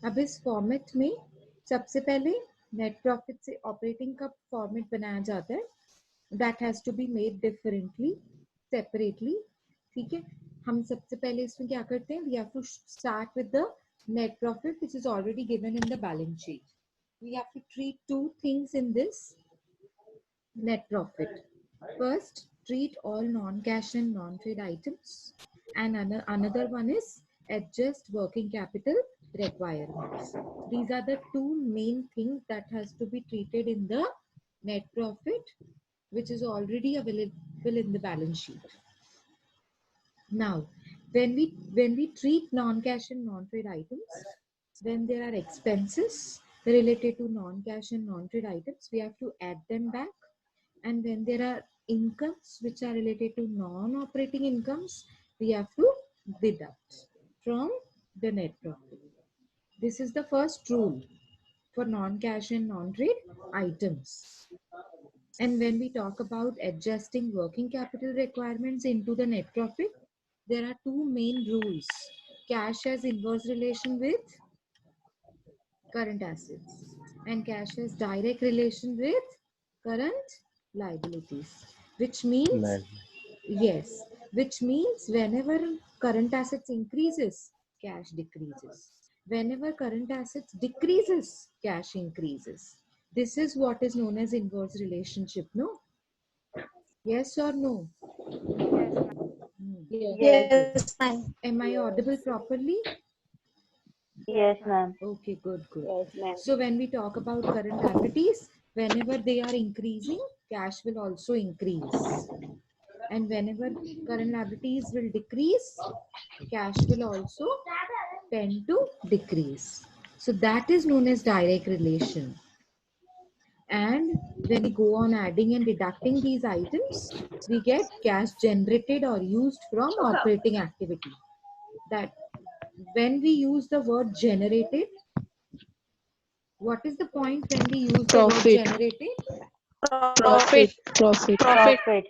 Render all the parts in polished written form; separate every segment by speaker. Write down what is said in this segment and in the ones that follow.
Speaker 1: अब इस फॉर्मेट में सबसे पहले नेट प्रॉफिट से ऑपरेटिंग का फॉर्मेट बनाया जाता है, that has to be made differently, separately. ठीक है, हम सबसे पहले इसमें क्या करते हैं, we have to start with the net profit which is already given in the balance sheet. We have to treat two things in this net profit. First, treat all non-cash and non-trade items, and another one is adjust working capital requirements. These are the two main things that has to be treated in the net profit, which is already available in the balance sheet. Now, when we treat non-cash and non-trade items, when there are expenses related to non-cash and non-trade items, we have to add them back. And when there are incomes which are related to non-operating incomes, we have to deduct from the net profit. This is the first rule for non-cash and non-trade items. And when we talk about adjusting working capital requirements into the net profit, there are two main rules. Cash has inverse relation with current assets, and cash has direct relation with current liabilities, which means, yes, which means whenever current assets increases, cash decreases. Whenever current assets decreases, cash increases. This is what is known as inverse relationship, no? Yes or no?
Speaker 2: Yes, ma'am.
Speaker 1: Am I audible properly?
Speaker 3: Yes, ma'am.
Speaker 1: Okay, good, good.
Speaker 2: Yes, ma'am.
Speaker 1: So when we talk about current liabilities, whenever they are increasing, cash will also increase. And whenever current liabilities will decrease, cash will also tend to decrease. So that is known as direct relation. And when we go on adding and deducting these items, we get cash generated or used from operating activity. That when we use the word generated, what is the point when we use the word generated?
Speaker 2: Profit.
Speaker 3: Profit.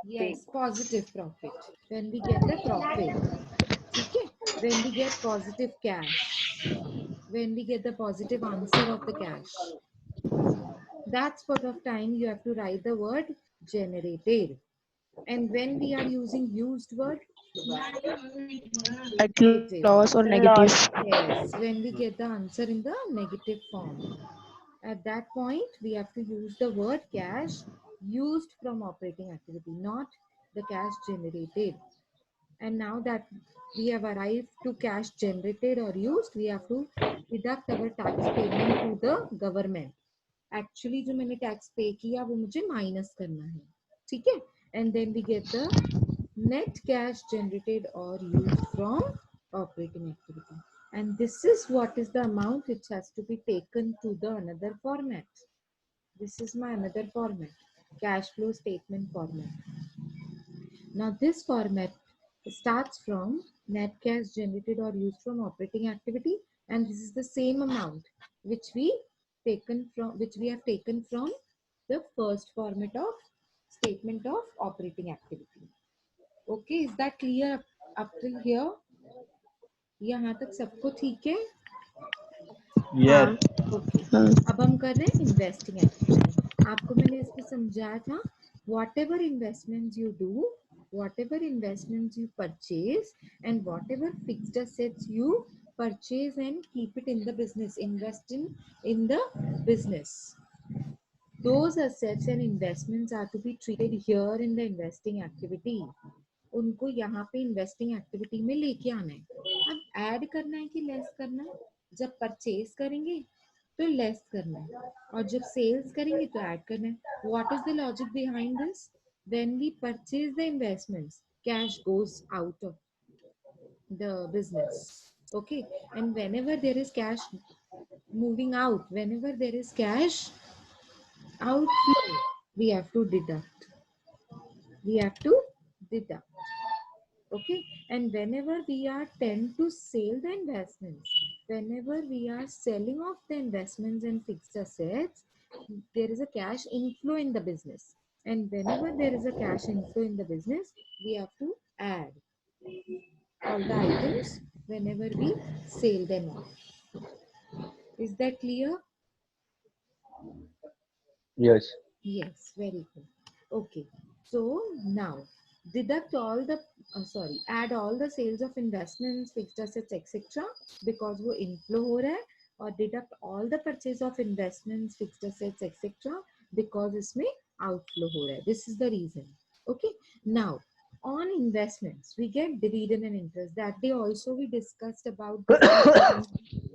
Speaker 1: Yes, positive profit. When we get the profit. Okay? When we get positive cash. When we get the positive answer of the cash. That sort of time you have to write the word generated. And when we are using used word,
Speaker 2: At loss or negative.
Speaker 3: Loss.
Speaker 1: yes, when we get the answer in the negative form. At that point, we have to use the word cash used from operating activity, not the cash generated. And now that we have arrived to cash generated or used, we have to deduct our tax payment to the government. Actually, जो मैंने tax pay किया वो मुझे minus करना है, ठीक है? And then we get the net cash generated or used from operating activity. And this is what is the amount which has to be taken to the another format. This is my another format, cash flow statement format. Now this format starts from net cash generated or used from operating activity, and this is the same amount which we have taken from the first format of statement of operating activity. Okay, is that clear up till here? यहाँ तक सबको ठीक है?
Speaker 2: हाँ.
Speaker 1: Okay, अब हम कर रहे हैं इन्वेस्टिंग एक्टिविटी. आपको मैंने इसमें समझाया था, whatever investments you do, whatever investments you purchase, and whatever fixed assets you purchase and keep it in the business, invest in the business, those assets and investments are to be treated here in the investing activity. उनको यहाँ पे investing activity में लेके आना है. अब add करना है कि लेस करना है? जब परचेज करेंगे तो लेस करना है, और जब सेल्स करेंगे तो ऐड करना है. What is the logic behind this? When we purchase the investments, cash goes out of the business. Okay, and whenever there is cash moving out, whenever there is cash outflow, we have to deduct. Okay, and whenever we are tend to sell the investments, whenever we are selling off the investments and fixed assets, there is a cash inflow in the business, and whenever there is a cash inflow in the business, we have to add all the items whenever we sell them off. Is that clear?
Speaker 4: Yes.
Speaker 1: Yes, very good. Okay, so now deduct all the add all the sales of investments, fixed assets, etc. because वो inflow हो रहा है, और deduct all the purchase of investments, fixed assets, etc. because इसमें outflow हो रहा है. This is the reason. Okay, now on investments we get dividend and interest. That day also we discussed about this.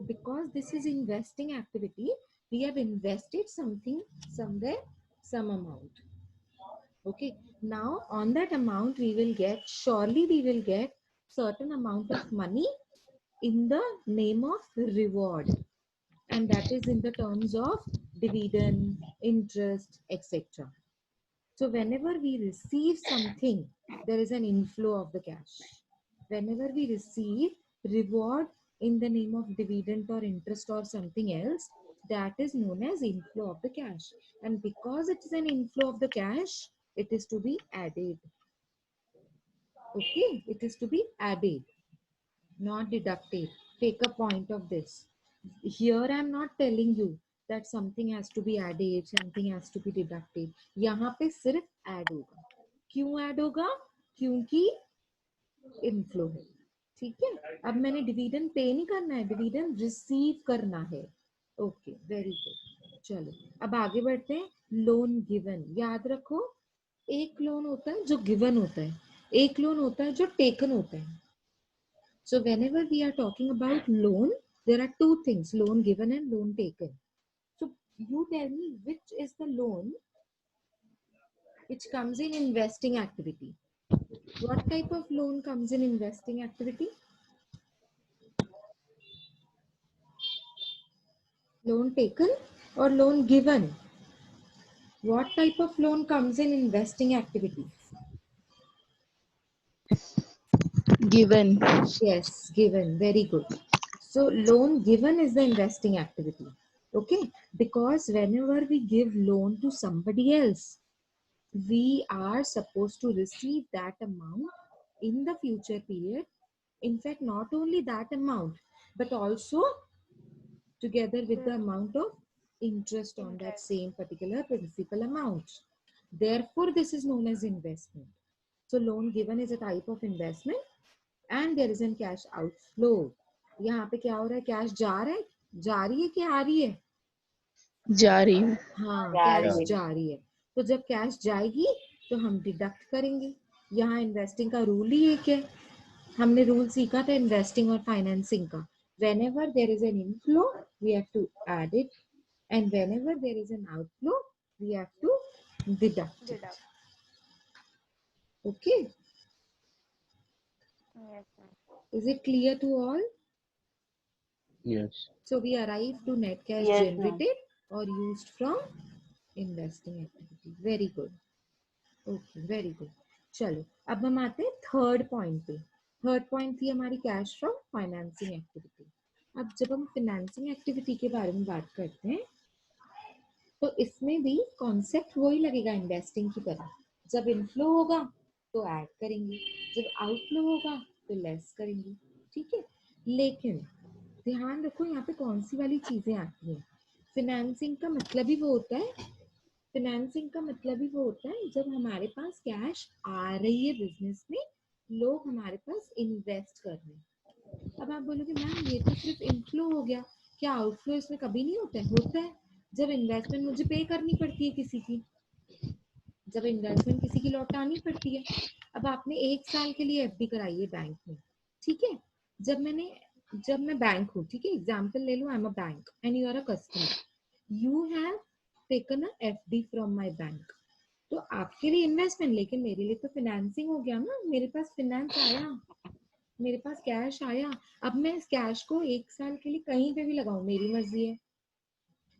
Speaker 1: Because this is investing activity, we have invested something somewhere, some amount. Okay, now on that amount we will get certain amount of money in the name of reward, and that is in the terms of dividend, interest, etc. So whenever we receive something, there is an inflow of the cash. Whenever we receive reward in the name of dividend or interest or something else, that is known as inflow of the cash. And because it is an inflow of the cash, it is to be added. Okay, it is to be added, not deducted. Take a point of this. Here I am not telling you that something has to be added, something has to be deducted. यहाँ पे सिर्फ add होगा. क्यों add होगा? क्योंकि inflow है. ठीक है, अब मैंने डिविडेंड पे नहीं करना है, डिविडेंड रिसीव करना है. Okay, very good. चलो अब आगे बढ़ते हैं. लोन गिवन, याद रखो एक लोन होता है जो गिवन होता है, एक लोन होता है जो टेकन होता है. So whenever we are talking about loan, there are two things, loan given and loan taken. So you tell me which is the loan which comes in investing activity. What type of loan comes in investing activity? Loan taken or loan given? What type of loan comes in investing activity?
Speaker 2: Given.
Speaker 1: Yes, given. Very good. So loan given is the investing activity. Okay, because whenever we give loan to somebody else, we are supposed to receive that amount in the future period. In fact, not only that amount, but also together with the amount of interest on that same particular principal amount. Therefore, this is known as investment. So loan given is a type of investment and there is a cash outflow. यहाँ पे क्या हो रहा है? Cash जा रहा है, जा रही है कि आ रही है?
Speaker 2: जा रही हूँ.
Speaker 1: हाँ,
Speaker 3: जा
Speaker 1: कैश
Speaker 3: रही है.
Speaker 1: जा रही है. तो जब कैश जाएगी तो हम डिडक्ट करेंगे. यहाँ इन्वेस्टिंग का रूल ही एक है. हमने रूल सीखा था इन्वेस्टिंग और फाइनेंसिंग का. Whenever there is an inflow, we have to add it, and whenever there is an outflow, we have to deduct it. Okay,
Speaker 3: Yes, ma'am.
Speaker 1: is it clear to all?
Speaker 4: Yes.
Speaker 1: So we arrive to net cash
Speaker 3: Yes, ma'am.
Speaker 1: generated or used from investing activity. Very good. Okay, very good. चलो अब हम आते हैं third point पे. Third point थी हमारी cash from financing activity. अब जब हम फाइनेंसिंग एक्टिविटी के बारे में बात करते हैं तो इसमें भी कॉन्सेप्ट वही लगेगा इन्वेस्टिंग की तरह. जब इनफ्लो होगा तो ऐड करेंगे, जब आउटफ्लो होगा तो लेस करेंगे. ठीक है, लेकिन ध्यान रखो यहाँ पे कौन सी वाली चीजें आती हैं. फाइनेंसिंग का मतलब ही वो होता है, फाइनेंसिंग का मतलब ही वो होता है जब हमारे पास कैश आ रही है बिजनेस में, लोग हमारे पास इन्वेस्ट कर रहे हैं. अब आप बोलोगे मैम ये तो सिर्फ इनफ्लो हो गया, क्या आउटफ्लो इसमें कभी नहीं होता है? होता है. जब इन्वेस्टमेंट मुझे पे करनी पड़ती है किसी की, जब इन्वेस्टमेंट किसी की लौटानी पड़ती है. अब आपने 1 साल के लिए एफडी कराई है बैंक में. ठीक है, जब मैं बैंक हूँ, ठीक है, एग्जाम्पल ले लो, I am a bank and you are a customer. You have taken a FD from my bank. तो आपके लिए इन्वेस्टमेंट, लेकिन मेरे लिए तो फाइनेंसिंग हो गया ना. मेरे पास फाइनेंस आया, मेरे पास कैश आया. अब मैं इस कैश को 1 साल के लिए कहीं पे भी लगाऊं, मेरी मर्जी है.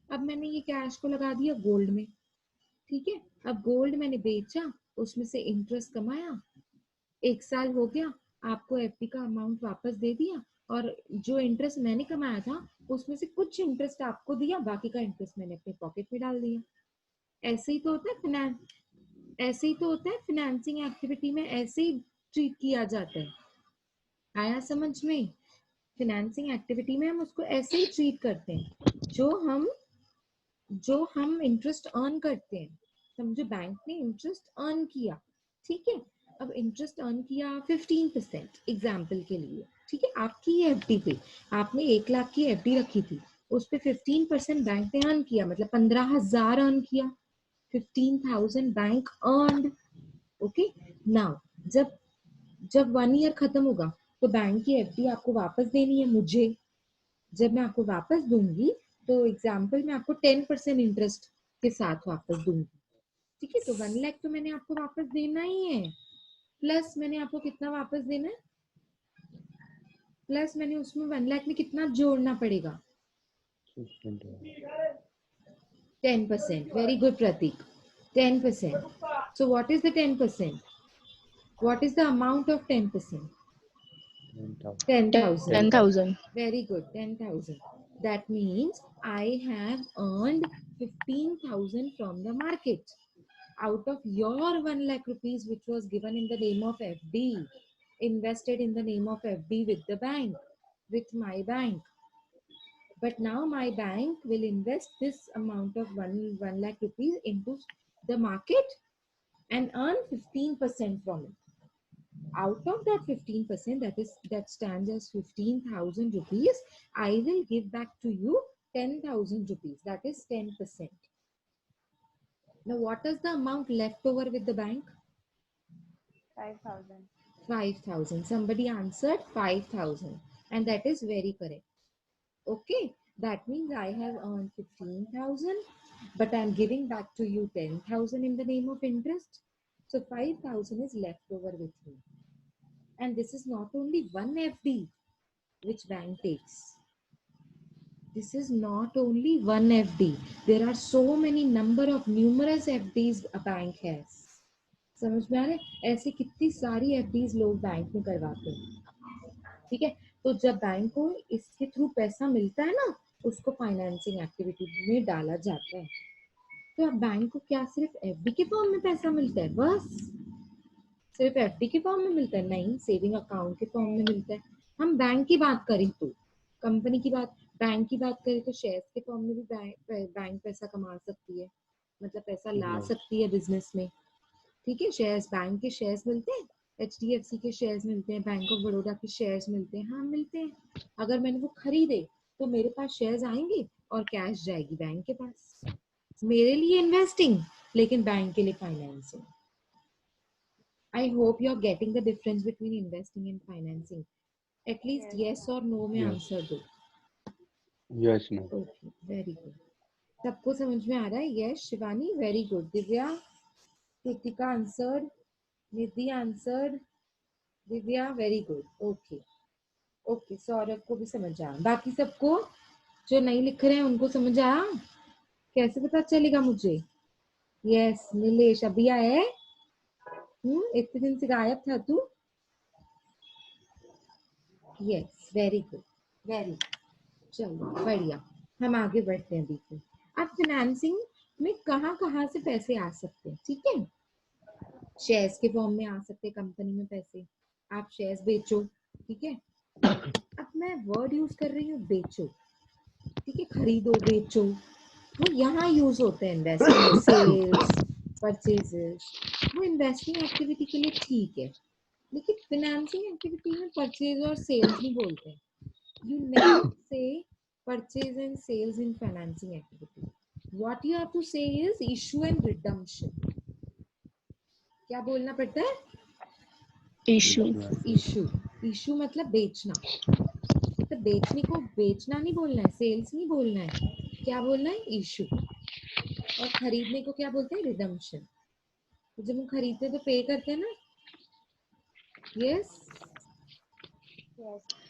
Speaker 1: अब मैंने ये कैश को लगा दिया गोल्ड में. ठीक है, अब गोल्ड मैंने बेचा, उसमें से इंटरेस्ट कमाया, 1 साल हो गया, आपको एफडी का अमाउंट वापस दे दिया, और जो इंटरेस्ट मैंने कमाया था उसमें से कुछ इंटरेस्ट आपको दिया, बाकी का इंटरेस्ट मैंने अपने पॉकेट में डाल दिया. ऐसे ही तो होता है ऐसे ही तो होता है फाइनेंसिंग एक्टिविटी में, ऐसे ही ट्रीट किया जाता है. आया समझ में? फाइनेंसिंग एक्टिविटी में हम उसको ऐसे ही ट्रीट करते हैं. जो हम इंटरेस्ट अर्न करते हैं, समझो बैंक ने इंटरेस्ट अर्न किया, ठीक है। अब इंटरेस्ट अर्न किया 15% एग्जाम्पल के लिए, ठीक है। आपकी एफडी पे आपने 1 लाख की एफडी रखी थी, उस पे 15% बैंक ने अर्न किया, मतलब 15,000 अर्न किया, 15,000 बैंक अर्नड। ओके, नाउ जब जब 1 ईयर खत्म होगा तो बैंक की एफडी आपको वापस देनी है मुझे। जब मैं आपको वापस दूंगी तो एग्जाम्पल मैं आपको 10% इंटरेस्ट के साथ वापस दूंगी, ठीक है। तो 1 लाख तो मैंने आपको वापस देना ही है, प्लस मैंने आपको कितना वापस देना है, प्लस मैंने उसमें 1 लाख में कितना जोड़ना पड़ेगा, 10%। Very good Prateek, 10%। So what is the 10%? What is the amount of 10%? 10,000.
Speaker 2: 10,000.
Speaker 1: Very good, 10,000. That means I have earned 15,000 from the market out of your 1 lakh rupees, which was given in the name of FD, invested in the name of FD with the bank, with my bank. But now my bank will invest this amount of 1 lakh rupees into the market and earn 15% from it. Out of that 15%, that stands as 15,000 rupees, I will give back to you 10,000 rupees. That is 10%. Now, what is the amount left over with the bank?
Speaker 3: 5,000.
Speaker 1: 5,000. Somebody answered 5,000, and that is very correct. Okay, that means I have earned 15,000, but I am giving back to you 10,000 in the name of interest. So 5,000 is left over with me. And this is not only one FD which bank takes. This is not only one FD. There are so many numerous FDs a bank has. समझ में आ रहा है? ऐसे कितनी सारी FDs लोग bank में करवाते हैं, ठीक है। तो जब बैंक को इसके थ्रू पैसा मिलता है ना, उसको फाइनेंसिंग एक्टिविटी में डाला जाता है। तो अब बैंक को क्या सिर्फ एफडी के फॉर्म में पैसा मिलता है? बस सिर्फ एफडी के फॉर्म में मिलता है? नहीं, सेविंग अकाउंट के फॉर्म में मिलता है। हम बैंक की बात करें तो, कंपनी की बात, बैंक की बात करें तो शेयर्स के फॉर्म में भी बैंक पैसा कमा सकती है, मतलब पैसा ला सकती है बिजनेस में, ठीक है। शेयर्स, बैंक के शेयर्स मिलते हैं, HDFC के शेयर्स मिलते हैं, बैंक ऑफ बड़ौदा के शेयर्स मिलते हैं, हाँ मिलते हैं। अगर मैंने वो खरीदे तो मेरे पास शेयर्स आएंगे और कैश जाएगी बैंक के पास। मेरे लिए इन्वेस्टिंग, लेकिन बैंक के लिए financing. I hope you are getting the difference between investing and financing. At least yes or no में आंसर दो।
Speaker 4: Yes, ma'am.
Speaker 1: Okay, very good. सबको समझ में आ रहा है? Yes, Shivani, very good. Divya, Kritika answer, Nidhi answer, Divya very good. Okay okay, Saurabh को भी समझ आया, बाकी सबको जो नहीं लिख रहे हैं उनको समझ आया? कैसे पता चलेगा मुझे? यस, नीलेश अभी आया है? इतने दिन से गायब था तू। Yes, very good, very good. चलो बढ़िया, हम आगे बढ़ते हैं। देखो अब फाइनेंसिंग में कहाँ से पैसे आ सकते हैं, ठीक है। शेयर्स के फॉर्म में आ सकते हैं, कंपनी में पैसे, आप शेयर्स बेचो, ठीक है। अब मैं वर्ड यूज कर रही हूँ बेचो, ठीक है, खरीदो बेचो, वो यहाँ यूज होते हैं इन्वेस्टिंग, सेल्स, परचेजेस, वो इन्वेस्टिंग एक्टिविटी के लिए ठीक है। लेकिन फाइनेंसिंग एक्टिविटी में परचेज और सेल्स नहीं बोलते हैं। You never say purchase and sales in financing activity. What you have to say is issue and redemption. क्या बोलना पड़ता है?
Speaker 2: Issue.
Speaker 1: इशू। इशू मतलब बेचना, तो बेचने को बेचना नहीं बोलना है, सेल्स नहीं बोलना है, क्या बोलना है? इशू। और खरीदने को क्या बोलते हैं? रिडम्पशन। तो जब हम खरीदते हैं तो पे करते हैं ना? Yes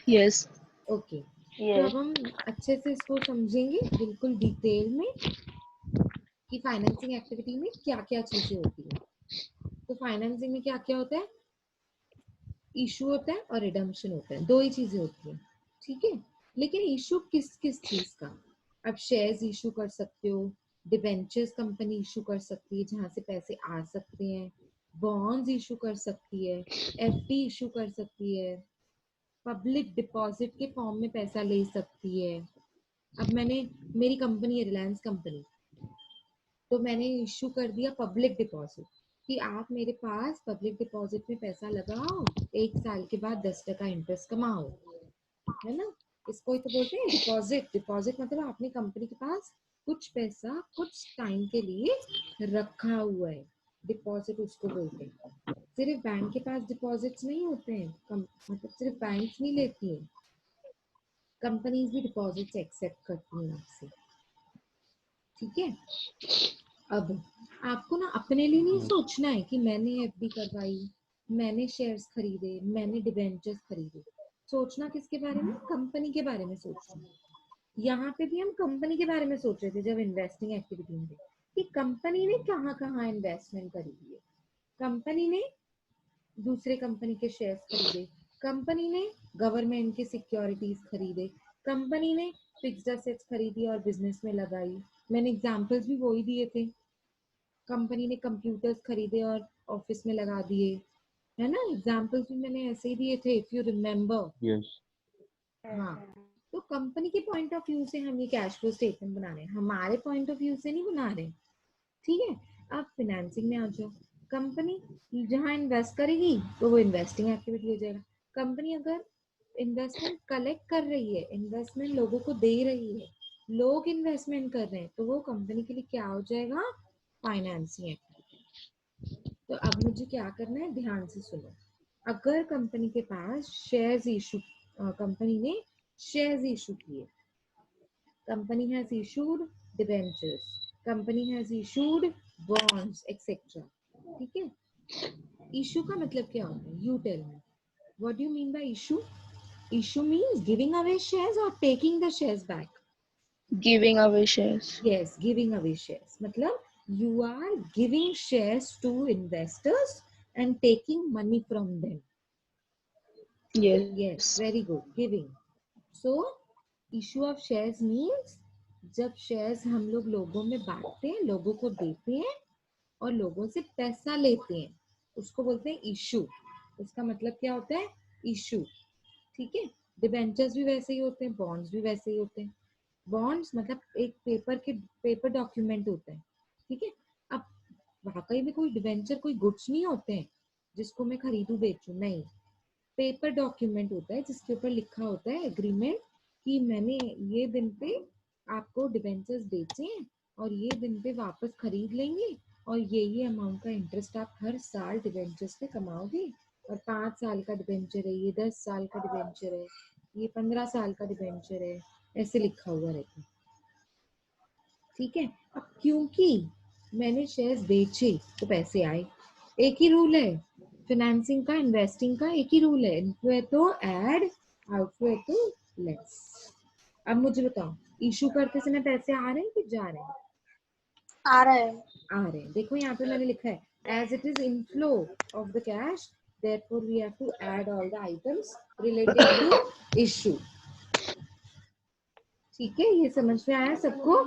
Speaker 2: Yes.
Speaker 1: ओके। तो
Speaker 3: Yes.
Speaker 1: अब हम अच्छे से इसको समझेंगे बिल्कुल डिटेल में कि फाइनेंसिंग एक्टिविटी में क्या क्या चीजें होती है। तो फाइनेंसिंग में क्या क्या होता है? इशू होता है और रिडम्पशन होता है, दो ही चीजें होती है, ठीक है। लेकिन इशू किस किस चीज का? अब शेयर्स इशू कर सकते हो, डिबेंचर्स कंपनी इशू कर सकती है जहां से पैसे आ सकते हैं, बॉन्ड्स इशू कर सकती है, एफडी इशू कर सकती है, पब्लिक डिपॉजिट के फॉर्म में पैसा ले सकती है, अब मेरी कंपनी है रिलायंस कंपनी, तो मैंने इशू कर दिया पब्लिक डिपॉजिट कि आप मेरे पास पब्लिक डिपॉजिट में पैसा लगाओ, 1 साल के बाद 10% इंटरेस्ट कमाओ, है ना। इसको ही तो बोलते हैं डिपॉजिट। डिपॉजिट मतलब आपने कंपनी के पास कुछ पैसा कुछ टाइम के लिए रखा हुआ है, डिपॉजिट उसको बोलते हैं। सिर्फ बैंक के पास डिपॉजिट्स नहीं होते हैं, मतलब सिर्फ बैंक नहीं लेती है, कंपनीज भी डिपॉजिट्स एक्सेप्ट करती हैं आपसे, ठीक है। अब आपको ना अपने लिए नहीं सोचना है कि मैंने एफडी करवाई, मैंने शेयर्स खरीदे, मैंने डिबेंचर्स खरीदे। सोचना किसके बारे में? कंपनी के बारे में सोचना। यहाँ पे भी हम कंपनी के बारे में सोच रहे थे जब इन्वेस्टिंग एक्टिविटी में, कि कंपनी ने कहाँ कहाँ इन्वेस्टमेंट करी है। कंपनी ने दूसरे कंपनी के शेयर्स खरीदे, कंपनी ने गवर्नमेंट के सिक्योरिटीज खरीदे, कंपनी ने फिक्स्ड एसेट्स खरीदी और बिजनेस में लगाई। मैंने एग्जांपल्स भी वही दिए थे। कंपनी ने कंप्यूटर्स खरीदे और ऑफिस में लगा दिए, है ना। एग्जांपल्स भी मैंने ऐसे ही दिए थे, इफ यू रिमेम्बर।
Speaker 4: Yes.
Speaker 1: हाँ, तो कंपनी के पॉइंट ऑफ व्यू से हम ये कैश फ्लो स्टेटमेंट बना रहे हैं, हमारे पॉइंट ऑफ व्यू से नहीं बना रहे, ठीक है। अब फाइनेंसिंग में आ जाओ। कंपनी जहाँ इन्वेस्ट करेगी तो वो इन्वेस्टिंग एक्टिविटी हो जाएगा। कंपनी अगर इन्वेस्टमेंट कलेक्ट कर रही है, इन्वेस्टमेंट लोगों को दे रही है, लोग इन्वेस्टमेंट कर रहे हैं, तो वो कंपनी के लिए क्या हो जाएगा? Financing activity. तो अब मुझे क्या करना है, ध्यान से सुनो। अगर कंपनी के पास शेयर्स इशू, कंपनी ने शेयर्स इशू किए, company has issued debentures, company has issued bonds etcetera, ठीक है। इशू का मतलब क्या होता है? You tell me, what do you mean by issue? Issue means giving away shares और taking the shares back.
Speaker 2: Giving away shares.
Speaker 1: Yes, giving away shares. मतलब you are giving shares to investors and taking money from them.
Speaker 2: Yes.
Speaker 1: Yes, very good. Giving. So, issue of shares means जब shares हम लोगों में बांटते हैं, लोगों को देते हैं और लोगों से पैसा लेते हैं, उसको बोलते हैं इशू। उसका मतलब क्या होता है? इशू, ठीक है। डिबेंचर्स भी वैसे ही होते हैं, बॉन्ड्स भी वैसे ही होते हैं। बॉन्ड्स मतलब एक पेपर डॉक्यूमेंट होता है, ठीक है। अब वाकई में कोई डिबेंचर कोई गुड्स नहीं होते हैं जिसको मैं खरीदूं बेचूं, नहीं। पेपर डॉक्यूमेंट होता है जिसके ऊपर लिखा होता है एग्रीमेंट कि मैंने ये दिन पे आपको डिबेंचर्स बेचे हैं और ये दिन पे वापस खरीद लेंगे और ये अमाउंट का इंटरेस्ट आप हर साल डिबेंचर्स पे कमाओगे। और 5 साल का डिबेंचर है, ये 10 साल का डिबेंचर है, ये 15 साल का डिबेंचर है, ऐसे लिखा हुआ रहता है, ठीक है। अब क्योंकि मैंने शेयर्स बेचे तो पैसे आए, एक ही रूल है फाइनेंसिंग का, इन्वेस्टिंग का एक ही रूल है, इनफ्लो है तो ऐड, आउटफ्लो है तो लेस। अब मुझे बताओ, इशू करते समय पैसे आ रहे हैं कि जा रहे हैं?
Speaker 5: आ रहा है।
Speaker 1: आ रहे हैं। देखो यहाँ पे मैंने लिखा है as it is inflow of the cash, therefore we have to add all the items related to issue, ठीक है। ये समझ में आया सबको?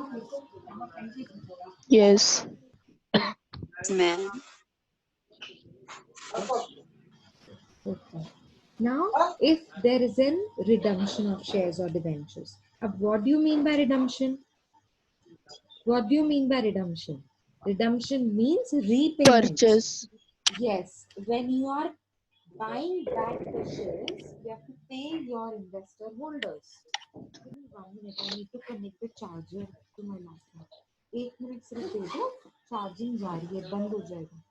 Speaker 2: Yes.
Speaker 5: Ma'am
Speaker 1: Okay. Now, if there is a redemption of shares or debentures, what do you mean by redemption? What do you mean by redemption? Redemption means repayment.
Speaker 2: Purchase.
Speaker 1: Yes, when you are buying back the shares, you have to pay your investor holders. Give me 1 minute, I need to connect the charger to my laptop. 1 minute सिर्फ दे दो, charging जा रही है, बंद हो जाएगा।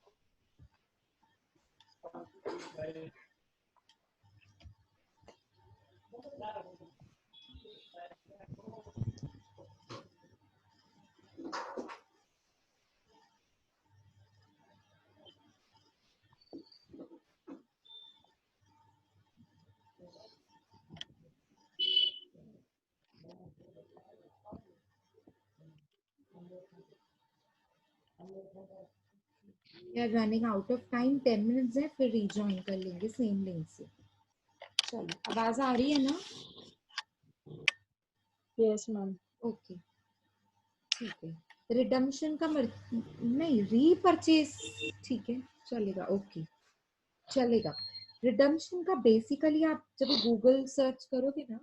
Speaker 1: We are running out of time, 10 minutes है, फिर rejoin कर लेंगे सेम लिंक से। चलो, आवाज आ रही है ना?
Speaker 5: Yes ma'am.
Speaker 1: ओके, ठीक है। रिडम्पशन का नहीं, रीपरचेज, ठीक है, चलेगा, ओके, चलेगा। रिडम्पशन का बेसिकली आप जब गूगल सर्च करोगे ना,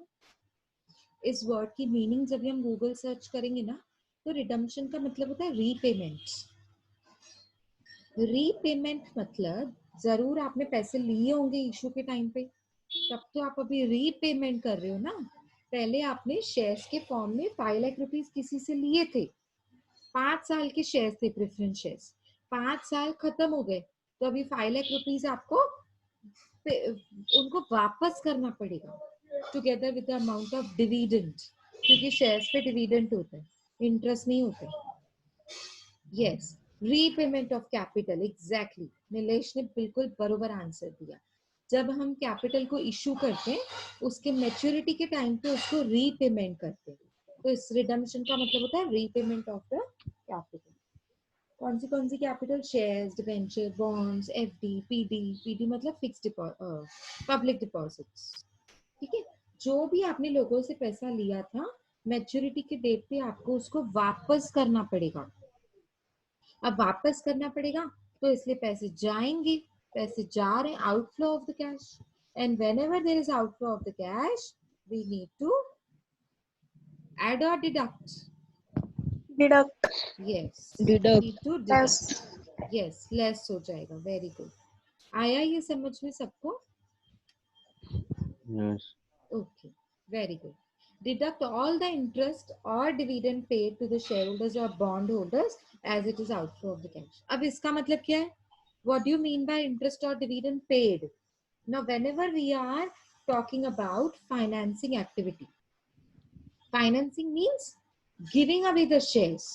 Speaker 1: इस वर्ड की मीनिंग जब भी हम गूगल सर्च करेंगे ना, तो रिडम्पशन का मतलब होता है रीपेमेंट। रीपेमेंट मतलब जरूर आपने पैसे लिए होंगे इशू के टाइम पे, तब तो आप अभी रीपेमेंट कर रहे हो ना। पहले आपने शेयर्स के फॉर्म में 5 लाख रुपीस किसी से लिए थे, 5 साल के शेयर्स थे, प्रेफरेंस शेयर्स, 5 साल खत्म हो गए, तो अभी 5 लाख रुपीस आपको उनको वापस करना पड़ेगा together with the amount of dividend, क्योंकि शेयर्स पे डिविडेंड होता है, इंटरेस्ट नहीं होता है। Yes, repayment of capital, exactly, Nilesh ने बिल्कुल बरोबर आंसर दिया। जब हम कैपिटल को इशू करते हैं, उसके मैच्योरिटी के टाइम पे उसको रीपेमेंट करते हैं, तो इस रिडम्पशन का मतलब होता है रीपेमेंट ऑफ द कैपिटल। कौन सी capital? Shares, debenture, bonds, FD, PD, PD मतलब फिक्स्ड पब्लिक डिपॉजिट्स। ठीक है, जो भी आपने लोगों से पैसा लिया था, मैच्योरिटी के डेट पे आपको उसको वापस करना पड़ेगा। अब वापस करना पड़ेगा तो इसलिए पैसे जाएंगे, पैसे जा रहे हैं, outflow of the cash, and whenever there is outflow of the cash we need to add और deduct.
Speaker 5: Deduct.
Speaker 1: Yes,
Speaker 2: Deduct.
Speaker 1: Need to
Speaker 5: Yes.
Speaker 1: Deduct. Yes, less हो जाएगा। Very good. आया ये समझ में सबको?
Speaker 4: Yes.
Speaker 1: Okay, very good. Deduct all the interest or dividend paid to the shareholders or bondholders as it is outflow of the cash. अब इसका मतलब क्या है? What do you mean by interest or dividend paid? Now, whenever we are talking about financing activity, financing means giving away the shares.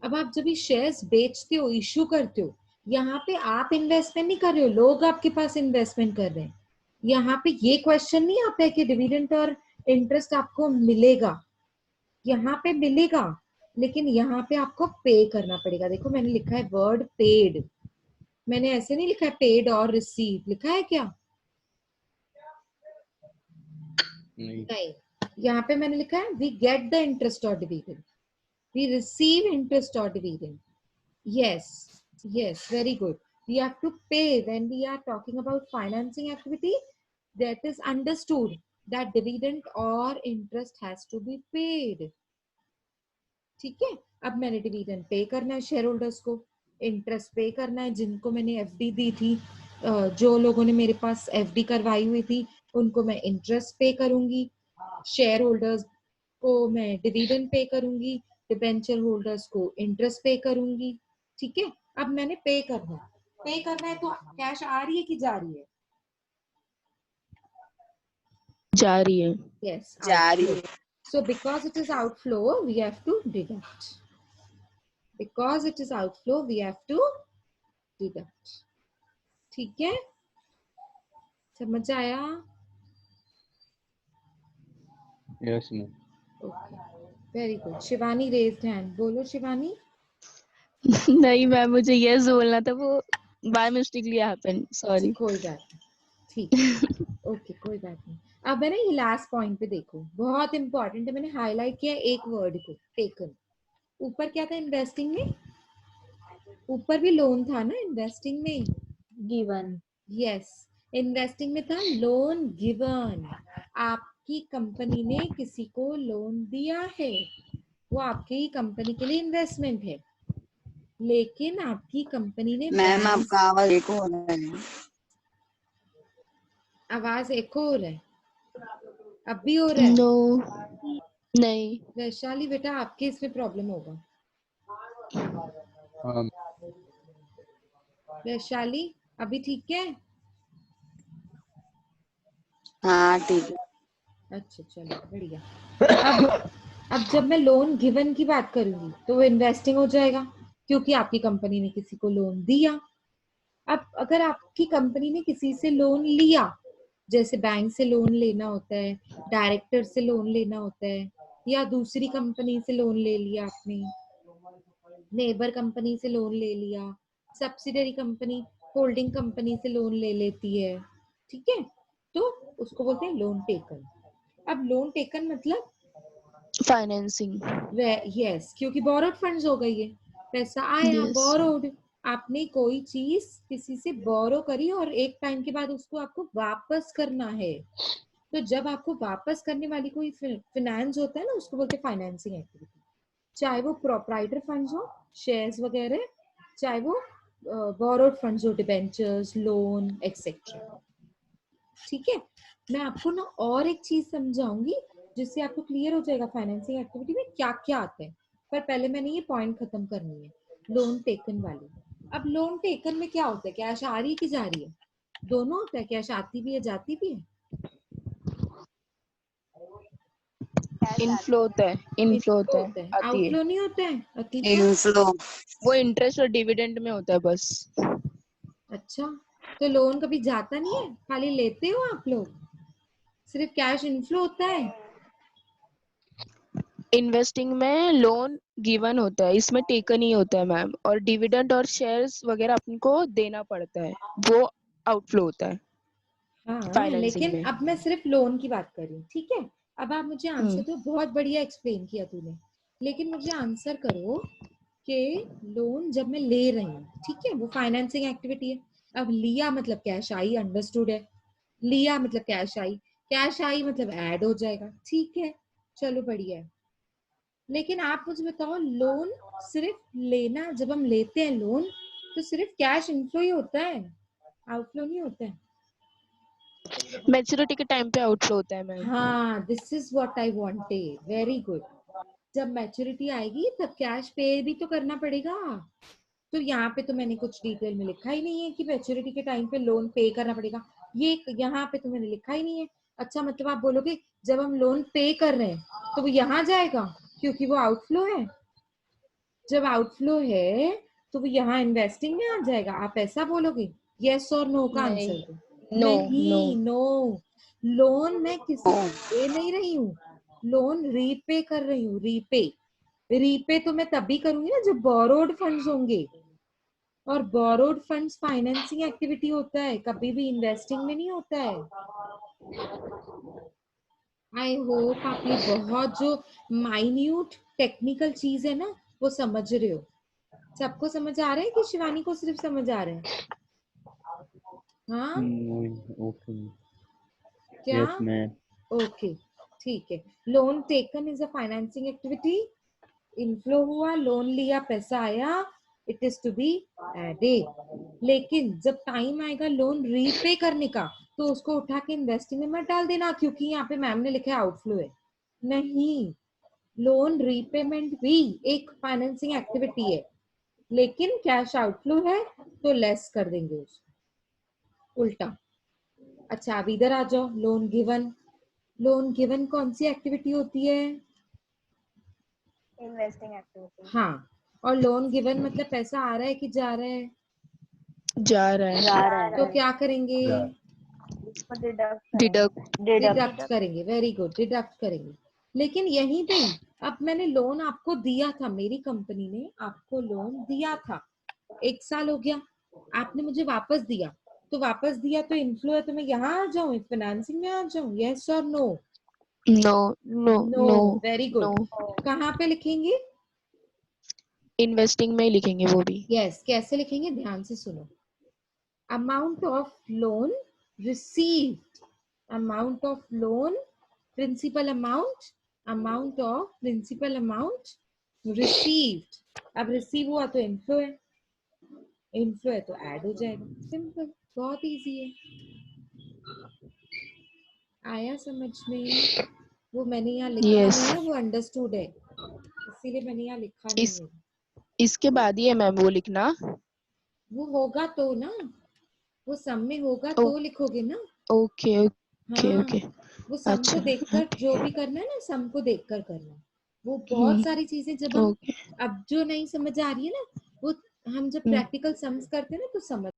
Speaker 1: अब आप जब ये shares बेचते हो, इशू करते हो, यहाँ पे आप इन्वेस्टमेंट नहीं कर रहे हो, लोग आपके पास इन्वेस्टमेंट कर रहे हैं। यहाँ पे ये क्वेश्चन नहीं आता है कि डिविडेंड और इंटरेस्ट आपको मिलेगा, यहाँ पे मिलेगा, लेकिन यहाँ पे आपको पे करना पड़ेगा। देखो मैंने लिखा है वर्ड पेड, मैंने ऐसे नहीं लिखा है पेड और रिसीव, लिखा है क्या? नहीं, यहाँ पे मैंने लिखा है वी गेट द इंटरेस्ट और डिविडेंड, वी रिसीव इंटरेस्ट और dividend. Yes, yes, very good. We have to pay when we are talking about financing activity. That is understood that dividend or interest has to be paid. ठीक है, अब मैंने dividend pay करना है share holders को, interest पे करना है जिनको मैंने एफडी दी थी, जो लोगों ने मेरे पास एफडी करवाई हुई थी उनको मैं इंटरेस्ट पे करूंगी, शेयर होल्डर्स को मैं डिविडेंड पे करूंगी, डिबेंचर होल्डर्स को इंटरेस्ट पे करूंगी। ठीक है, अब मैंने पे करना है तो कैश आ रही है कि जा रही है?
Speaker 2: जा रही है।
Speaker 1: यस,
Speaker 5: जा रही है।
Speaker 1: so because it is outflow we have to deduct, because it is outflow we have to deduct। ठीक है, समझ आया?
Speaker 4: Yes, ma'am.
Speaker 1: Okay, very good. Shivani raised hand, बोलो शिवानी।
Speaker 2: नहीं मैम, मुझे यस बोलना था, वो बाय मिस्टेकली हैपेंड, सॉरी।
Speaker 1: कोई बात नहीं, ठीक है, ओके कोई बात नहीं। अब है ना ये लास्ट पॉइंट पे देखो, बहुत इंपॉर्टेंट है, मैंने हाईलाइट किया एक वर्ड को, टेकन। ऊपर क्या था इन्वेस्टिंग में? ऊपर भी लोन था ना इन्वेस्टिंग में?
Speaker 3: गिवन।
Speaker 1: यस, इन्वेस्टिंग में था लोन गिवन। आपकी कंपनी ने किसी को लोन दिया है, वो आपकी कंपनी के लिए इन्वेस्टमेंट है, लेकिन आपकी कंपनी ने
Speaker 5: मैम आपका आवाज एको हो रहा है।
Speaker 1: आवाज एको हो रहा है? अब भी हो रहा है?
Speaker 2: नो, नहीं।
Speaker 1: वैशाली बेटा आपके इसमें प्रॉब्लम होगा। वैशाली अभी ठीक है?
Speaker 5: हाँ ठीक है।
Speaker 1: अच्छा चलो बढ़िया। अब जब मैं लोन गिवन की बात करूंगी तो वो इन्वेस्टिंग हो जाएगा, क्योंकि आपकी कंपनी ने किसी को लोन दिया। अब अगर आपकी कंपनी ने किसी से लोन लिया, जैसे बैंक से लोन लेना होता है, डायरेक्टर से लोन लेना होता है, या दूसरी कंपनी से लोन ले लिया आपने, नेबर कंपनी से लोन ले लिया, सब्सिडरी कंपनी, होल्डिंग कंपनी से लोन ले लेती है, ठीक है, तो उसको बोलते हैं लोन टेकन। अब लोन टेकन मतलब
Speaker 2: फाइनेंसिंग।
Speaker 1: यस, क्योंकि बोरोड फंड्स हो गई है, पैसा आया,
Speaker 2: Yes.
Speaker 1: बोरोड, आपने कोई चीज किसी से बोरो करी और एक टाइम के बाद उसको आपको वापस करना है, तो जब आपको वापस करने वाली कोई फिनेंस होता है ना, उसको बोलते हैं फाइनेंसिंग एक्टिविटी। चाहे वो प्रोप्राइटर फंड्स हो, शेयर्स वगैरह, चाहे वो बोरोड फंड्स हो, डिबेंचर्स, लोन एक्सेट्रा। ठीक है, मैं आपको ना और एक चीज समझाऊंगी जिससे आपको क्लियर हो जाएगा फाइनेंसिंग एक्टिविटी में क्या क्या आता है। पर पहले मैंने ये पॉइंट खत्म करनी है, लोन टेकन वाली। अब लोन टेकन में क्या होता है, कैश आ रही है कि जा रही है? दोनों होता है, कैश आती भी है जाती भी है।
Speaker 2: इनफ्लो होता है, इनफ्लो होता है, आती है।
Speaker 1: आउटफ्लो नहीं होता है अतीशा?
Speaker 5: इनफ्लो
Speaker 2: वो इंटरेस्ट और डिविडेंड में होता है बस।
Speaker 1: अच्छा, तो लोन कभी जाता नहीं है, खाली लेते हो आप लोग? सिर्फ कैश इनफ्लो होता है?
Speaker 2: इन्वेस्टिंग में लोन गिवन होता है, इसमें टेकन ही होता है मैम, और डिविडेंड और शेयर्स वगैरह अपन को देना पड़ता है, वो आउटफ्लो होता है
Speaker 1: हाँ,
Speaker 2: फाइनेंसिंग
Speaker 1: लेकिन
Speaker 2: में।
Speaker 1: अब मैं सिर्फ लोन की बात कर रही हूँ, ठीक है? अब आप मुझे आंसर
Speaker 2: हम्म।
Speaker 1: दो, बहुत बढ़िया एक्सप्लेन किया तूने, लेकिन मुझे आंसर करो कि लोन जब मैं ले रही हूँ, ठीक है, वो फाइनेंसिंग एक्टिविटी है। अब लिया मतलब कैश आई, अंडरस्टूड है। लिया मतलब कैश आई मतलब ऐड हो जाएगा, ठीक है, चलो बढ़िया है। लेकिन आप मुझे बताओ, लोन सिर्फ लेना, जब हम लेते हैं लोन तो सिर्फ कैश इनफ्लो ही होता है, आउटफ्लो नहीं होता है।
Speaker 2: मैच्योरिटी के टाइम पे आउटफ्लो होता है मैम।
Speaker 1: हाँ, this is what I wanted, very good. जब मैच्योरिटी आएगी तब कैश पे भी तो करना पड़ेगा। तो यहाँ पे तो मैंने कुछ डिटेल में लिखा ही नहीं है कि मैच्योरिटी के टाइम पे लोन पे करना पड़ेगा, ये यहाँ पे तो मैंने लिखा ही नहीं है। अच्छा, मतलब आप बोलोगे जब हम लोन पे कर रहे हैं तो वो यहाँ जाएगा क्योंकि वो आउटफ्लो है। जब आउटफ्लो है तो वो यहाँ इन्वेस्टिंग में आ जाएगा, आप ऐसा बोलोगे? यस और नो का
Speaker 2: नहीं,
Speaker 1: आंसर दो।
Speaker 2: नो,
Speaker 1: नहीं,
Speaker 2: नो।
Speaker 1: नो। लोन मैं किसी को दे नहीं रही हूँ, लोन रीपे कर रही हूँ, रीपे। रीपे तो मैं तभी करूंगी ना जब बोरोड फंड्स होंगे, और बोरोड फंड्स फाइनेंसिंग एक्टिविटी होता है, कभी भी इन्वेस्टिंग में नहीं होता है। आई होप आप ये बहुत जो माइन्यूट टेक्निकल चीज है ना वो समझ रहे हो। सबको समझ आ रहा है कि शिवानी को सिर्फ समझ आ रहा है? हाँ,
Speaker 4: Okay.
Speaker 1: क्या?
Speaker 4: Yes, ma'am.
Speaker 1: ओके, ठीक है। Loan taken is a financing activity. Inflow हुआ, लोन लिया, पैसा आया, it is to be added. लेकिन जब टाइम आएगा लोन रीपे करने का तो उसको उठा के इन्वेस्टिंग में मत डाल देना, क्योंकि यहाँ पे मैम ने लिखा है आउटफ्लो है। नहीं, लोन रीपेमेंट भी एक फाइनेंसिंग एक्टिविटी है, लेकिन कैश आउटफ्लो है तो लेस कर देंगे उसको, उल्टा। अच्छा, अब इधर आ जाओ, लोन गिवन। लोन गिवन कौन सी एक्टिविटी होती है?
Speaker 3: Investing activity.
Speaker 1: हाँ, और लोन गिवन मतलब पैसा आ रहा है कि जा रहा है?
Speaker 2: जा रहा है।
Speaker 3: जा रहा
Speaker 1: तो
Speaker 3: है,
Speaker 1: क्या करेंगे?
Speaker 3: इसको डिडक्ट
Speaker 2: डिडक्ट।
Speaker 3: करेंगे।
Speaker 1: डिडक्ट करेंगे, वेरी गुड, डिडक्ट करेंगे। लेकिन यहीं पे ही, अब मैंने लोन आपको दिया था, मेरी कंपनी ने आपको लोन दिया था, 1 साल हो गया, आपने मुझे वापस दिया, तो वापस दिया तो इनफ्लो है, तो मैं यहाँ आ जाऊं, फाइनेंसिंग में आ जाऊं? यस और no?
Speaker 2: No, no,
Speaker 1: no,
Speaker 2: no,
Speaker 1: very
Speaker 2: no.
Speaker 1: Good. कहाँ पे लिखेंगे?
Speaker 2: इन्वेस्टिंग में ही लिखेंगे वो भी।
Speaker 1: यस, कैसे लिखेंगे, ध्यान से सुनो। amount of loan received, amount of loan, principal amount of principal amount received। अब रिसीव हुआ तो इनफ्लो है, इनफ्लो है तो ऐड हो जाएगा, सिंपल, बहुत इजी है। आया समझ में? वो मैंने यहाँ लिखा
Speaker 2: यस।
Speaker 1: नहीं है, वो अंडरस्टूड है, इसीलिए मैंने यहाँ लिखा
Speaker 2: इस
Speaker 1: नहीं है।
Speaker 2: इसके बाद ही है मैम वो लिखना।
Speaker 1: वो होगा तो ना, वो सम में होगा
Speaker 2: ओ,
Speaker 1: तो लिखोगे ना।
Speaker 2: ओके, ओके,
Speaker 1: हाँ,
Speaker 2: ओके।
Speaker 1: वो सम को
Speaker 2: अच्छा, हाँ,
Speaker 1: देखकर
Speaker 2: ठीक
Speaker 1: जो
Speaker 2: है।
Speaker 1: भी करना है ना, सम को देखकर करना। वो बहुत सारी चीजें जब हम,
Speaker 2: ओके।
Speaker 1: अब जो नहीं समझ आ रही है ना, वो हम जब प्रैक्टिकल सम्स करते हैं ना तो समझ